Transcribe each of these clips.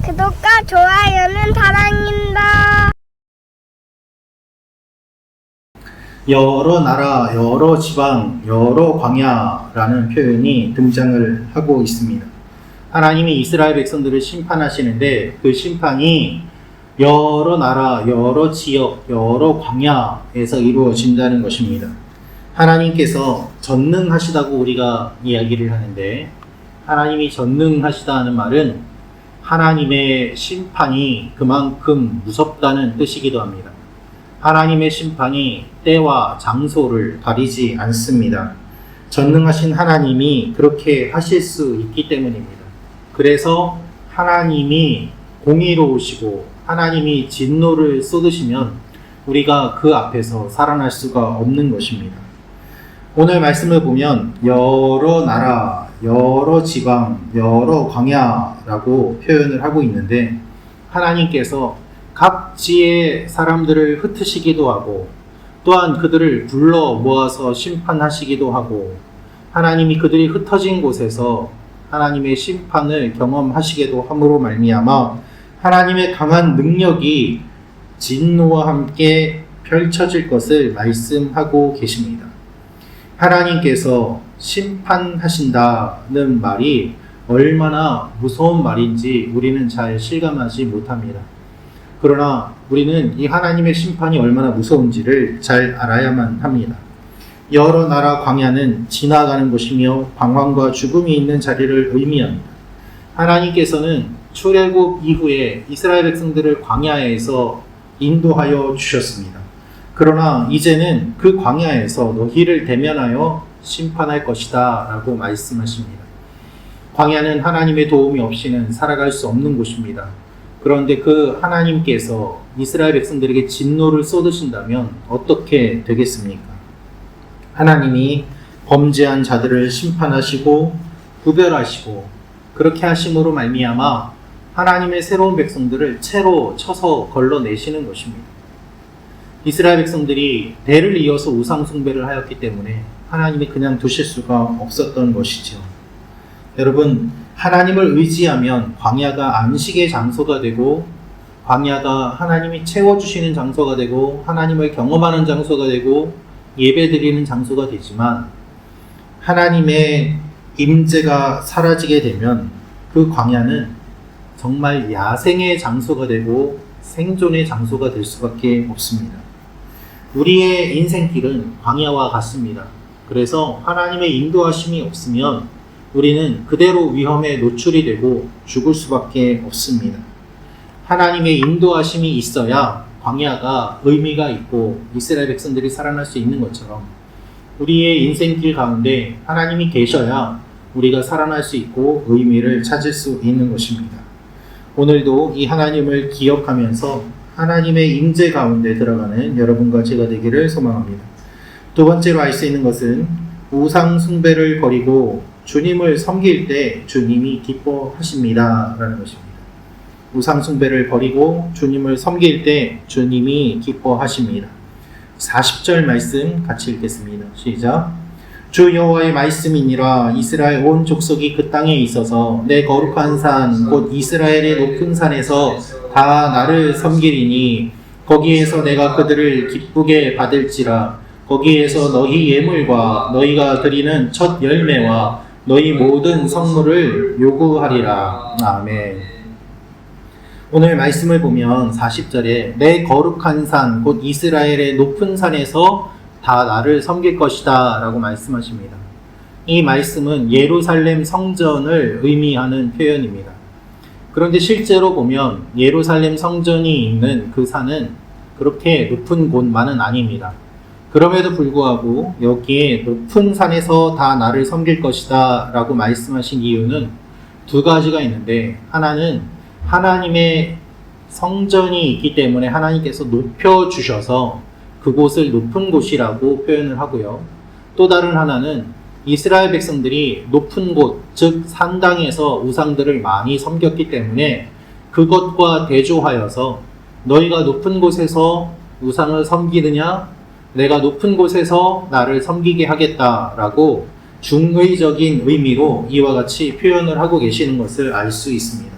구독과 좋아요는 사랑입니다. 여러 나라, 여러 지방, 여러 광야라는 표현이 등장을 하고 있습니다. 하나님이 이스라엘 백성들을 심판하시는데 그 심판이 여러 나라, 여러 지역, 여러 광야에서 이루어진다는 것입니다. 하나님께서 전능하시다고 우리가 이야기를 하는데, 하나님이 전능하시다는 말은 하나님의 심판이 그만큼 무섭다는 뜻이기도 합니다. 하나님의 심판이 때와 장소를 가리지 않습니다. 전능하신 하나님이 그렇게 하실 수 있기 때문입니다. 그래서 하나님이 공의로우시고 하나님이 진노를 쏟으시면 우리가 그 앞에서 살아날 수가 없는 것입니다. 오늘 말씀을 보면 여러 나라, 여러 지방, 여러 광야라고 표현을 하고 있는데, 하나님께서 각지의 사람들을 흩으시기도 하고 또한 그들을 불러 모아서 심판하시기도 하고, 하나님이 그들이 흩어진 곳에서 하나님의 심판을 경험하시기도 함으로 말미암아 하나님의 강한 능력이 진노와 함께 펼쳐질 것을 말씀하고 계십니다. 하나님께서 심판하신다는 말이 얼마나 무서운 말인지 우리는 잘 실감하지 못합니다. 그러나 우리는 이 하나님의 심판이 얼마나 무서운지를 잘 알아야만 합니다. 여러 나라 광야는 지나가는 곳이며 방황과 죽음이 있는 자리를 의미합니다. 하나님께서는 출애굽 이후에 이스라엘 백성들을 광야에서 인도하여 주셨습니다. 그러나 이제는 그 광야에서 너희를 대면하여 심판할 것이다 라고 말씀하십니다. 광야는 하나님의 도움이 없이는 살아갈 수 없는 곳입니다. 그런데 그 하나님께서 이스라엘 백성들에게 진노를 쏟으신다면 어떻게 되겠습니까? 하나님이 범죄한 자들을 심판하시고 구별하시고 그렇게 하심으로 말미암아 하나님의 새로운 백성들을 채로 쳐서 걸러내시는 것입니다. 이스라엘 백성들이 대를 이어서 우상 숭배를 하였기 때문에 하나님이 그냥 두실 수가 없었던 것이죠. 여러분, 하나님을 의지하면 광야가 안식의 장소가 되고, 광야가 하나님이 채워주시는 장소가 되고, 하나님을 경험하는 장소가 되고, 예배드리는 장소가 되지만, 하나님의 임재가 사라지게 되면 그 광야는 정말 야생의 장소가 되고 생존의 장소가 될 수밖에 없습니다. 우리의 인생길은 광야와 같습니다. 그래서 하나님의 인도하심이 없으면 우리는 그대로 위험에 노출이 되고 죽을 수밖에 없습니다. 하나님의 인도하심이 있어야 광야가 의미가 있고 이스라엘 백성들이 살아날 수 있는 것처럼 우리의 인생길 가운데 하나님이 계셔야 우리가 살아날 수 있고 의미를 찾을 수 있는 것입니다. 오늘도 이 하나님을 기억하면서 하나님의 임재 가운데 들어가는 여러분과 제가 되기를 소망합니다. 두 번째로 알 수 있는 것은 우상 숭배를 버리고 주님을 섬길 때 주님이 기뻐하십니다 라는 것입니다. 우상 숭배를 버리고 주님을 섬길 때 주님이 기뻐하십니다. 40절 말씀 같이 읽겠습니다. 시작. 주 여호와의 말씀이니라. 이스라엘 온 족속이 그 땅에 있어서 내 거룩한 산 곧 이스라엘의 높은 산에서 다 나를 섬기리니 거기에서 내가 그들을 기쁘게 받을지라. 거기에서 너희 예물과 너희가 드리는 첫 열매와 너희 모든 성물을 요구하리라. 아멘. 오늘 말씀을 보면 40절에 내 거룩한 산 곧 이스라엘의 높은 산에서 다 나를 섬길 것이다 라고 말씀하십니다. 이 말씀은 예루살렘 성전을 의미하는 표현입니다. 그런데 실제로 보면 예루살렘 성전이 있는 그 산은 그렇게 높은 곳만은 아닙니다. 그럼에도 불구하고 여기에 높은 산에서 다 나를 섬길 것이다 라고 말씀하신 이유는 두 가지가 있는데, 하나는 하나님의 성전이 있기 때문에 하나님께서 높여주셔서 그곳을 높은 곳이라고 표현을 하고요. 또 다른 하나는 이스라엘 백성들이 높은 곳, 즉 산당에서 우상들을 많이 섬겼기 때문에 그것과 대조하여서 너희가 높은 곳에서 우상을 섬기느냐? 내가 높은 곳에서 나를 섬기게 하겠다라고 중의적인 의미로 이와 같이 표현을 하고 계시는 것을 알 수 있습니다.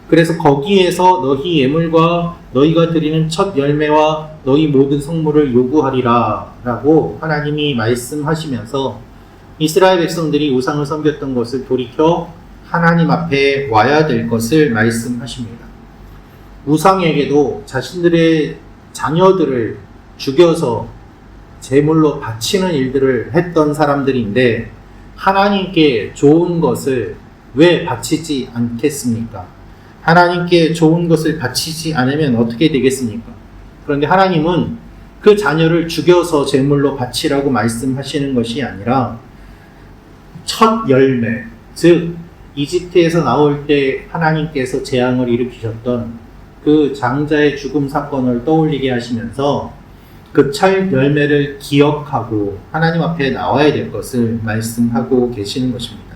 그래서 거기에서 너희 예물과 너희가 드리는 첫 열매와 너희 모든 성물을 요구하리라 라고 하나님이 말씀하시면서 이스라엘 백성들이 우상을 섬겼던 것을 돌이켜 하나님 앞에 와야 될 것을 말씀하십니다. 우상에게도 자신들의 자녀들을 죽여서 제물로 바치는 일들을 했던 사람들인데 하나님께 좋은 것을 왜 바치지 않겠습니까? 하나님께 좋은 것을 바치지 않으면 어떻게 되겠습니까? 그런데 하나님은 그 자녀를 죽여서 제물로 바치라고 말씀하시는 것이 아니라 첫 열매, 즉 이집트에서 나올 때 하나님께서 재앙을 일으키셨던 그 장자의 죽음 사건을 떠올리게 하시면서 그 첫 열매를 기억하고 하나님 앞에 나와야 될 것을 말씀하고 계시는 것입니다.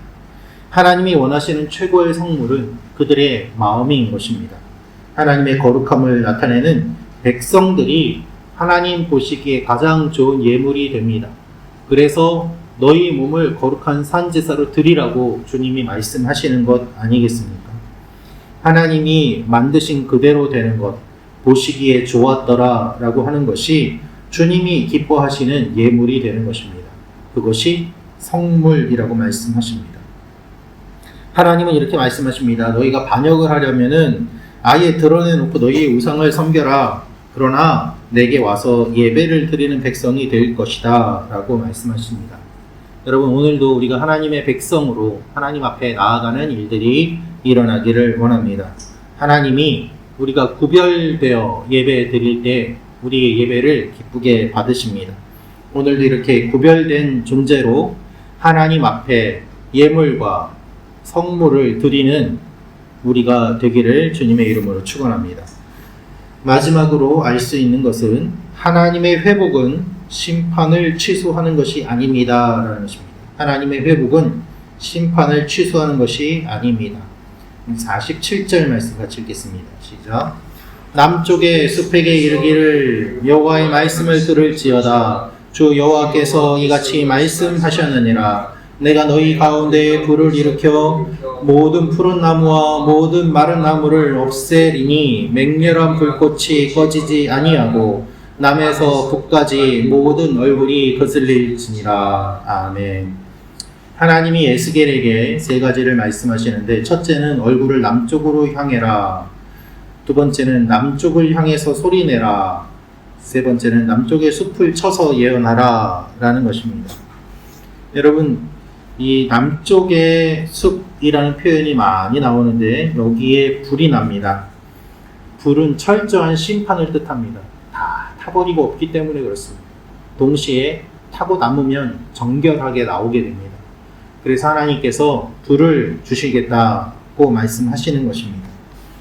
하나님이 원하시는 최고의 성물은 그들의 마음인 것입니다. 하나님의 거룩함을 나타내는 백성들이 하나님 보시기에 가장 좋은 예물이 됩니다. 그래서 너희 몸을 거룩한 산제사로 드리라고 주님이 말씀하시는 것 아니겠습니까? 하나님이 만드신 그대로 되는 것, 보시기에 좋았더라 라고 하는 것이 주님이 기뻐하시는 예물이 되는 것입니다. 그것이 성물이라고 말씀하십니다. 하나님은 이렇게 말씀하십니다. 너희가 반역을 하려면은 아예 드러내놓고 너희의 우상을 섬겨라. 그러나 내게 와서 예배를 드리는 백성이 될 것이다 라고 말씀하십니다. 여러분, 오늘도 우리가 하나님의 백성으로 하나님 앞에 나아가는 일들이 일어나기를 원합니다. 하나님이 우리가 구별되어 예배 드릴 때 우리의 예배를 기쁘게 받으십니다. 오늘도 이렇게 구별된 존재로 하나님 앞에 예물과 성물을 드리는 우리가 되기를 주님의 이름으로 축원합니다. 마지막으로 알 수 있는 것은 하나님의 회복은 심판을 취소하는 것이 아닙니다 라는 것입니다. 하나님의 회복은 심판을 취소하는 것이 아닙니다. 47절 말씀 같이 읽겠습니다. 시작. 남쪽의 숲에게 이르기를 여호와의 말씀을 들을지어다. 주 여호와께서 이같이 말씀하셨느니라. 내가 너희 가운데에 불을 일으켜 모든 푸른 나무와 모든 마른 나무를 없애리니 맹렬한 불꽃이 꺼지지 아니하고 남에서 북까지 모든 얼굴이 거슬릴지니라. 아멘. 하나님이 에스겔에게 세 가지를 말씀하시는데, 첫째는 얼굴을 남쪽으로 향해라. 두 번째는 남쪽을 향해서 소리내라. 세 번째는 남쪽의 숲을 쳐서 예언하라 라는 것입니다. 여러분, 이 남쪽의 숲이라는 표현이 많이 나오는데 여기에 불이 납니다. 불은 철저한 심판을 뜻합니다. 다 타버리고 없기 때문에 그렇습니다. 동시에 타고 남으면 정결하게 나오게 됩니다. 그래서 하나님께서 불을 주시겠다고 말씀하시는 것입니다.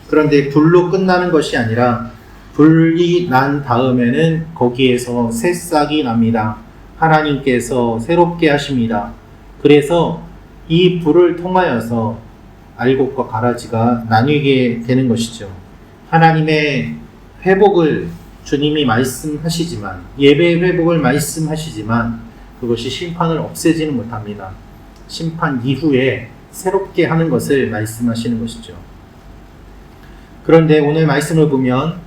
그런데 불로 끝나는 것이 아니라 불이 난 다음에는 거기에서 새싹이 납니다. 하나님께서 새롭게 하십니다. 그래서 이 불을 통하여서 알곡과 가라지가 나뉘게 되는 것이죠. 하나님의 회복을 주님이 말씀하시지만, 예배의 회복을 말씀하시지만 그것이 심판을 없애지는 못합니다. 심판 이후에 새롭게 하는 것을 말씀하시는 것이죠. 그런데 오늘 말씀을 보면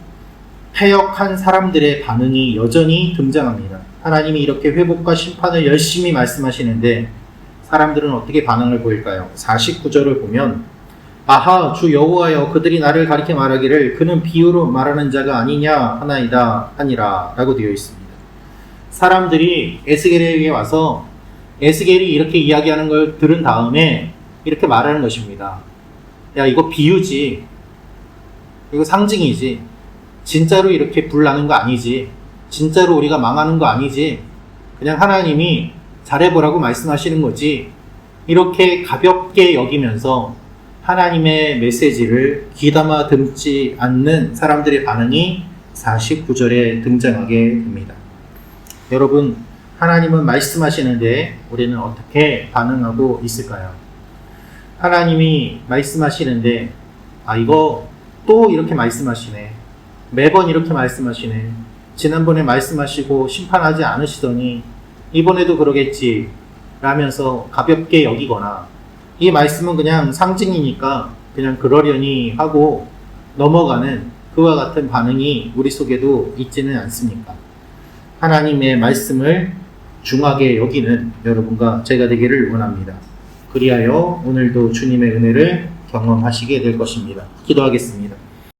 패역한 사람들의 반응이 여전히 등장합니다. 하나님이 이렇게 회복과 심판을 열심히 말씀하시는데 사람들은 어떻게 반응을 보일까요? 49절을 보면 아하 주 여호와여 그들이 나를 가리켜 말하기를 그는 비유로 말하는 자가 아니냐 하나이다 하니라 라고 되어 있습니다. 사람들이 에스겔에게 와서 에스겔이 이렇게 이야기하는 걸 들은 다음에 이렇게 말하는 것입니다. 야, 이거 비유지, 이거 상징이지, 진짜로 이렇게 불 나는 거 아니지, 진짜로 우리가 망하는 거 아니지, 그냥 하나님이 잘해보라고 말씀하시는 거지, 이렇게 가볍게 여기면서 하나님의 메시지를 귀담아 듣지 않는 사람들의 반응이 49절에 등장하게 됩니다. 여러분, 하나님은 말씀하시는데 우리는 어떻게 반응하고 있을까요? 하나님이 말씀하시는데 이거 또 이렇게 말씀하시네, 매번 이렇게 말씀하시네, 지난번에 말씀하시고 심판하지 않으시더니 이번에도 그러겠지 라면서 가볍게 여기거나, 이 말씀은 그냥 상징이니까 그냥 그러려니 하고 넘어가는 그와 같은 반응이 우리 속에도 있지는 않습니까? 하나님의 말씀을 중하게 여기는 여러분과 제가 되기를 원합니다. 그리하여 오늘도 주님의 은혜를 경험하시게 될 것입니다. 기도하겠습니다.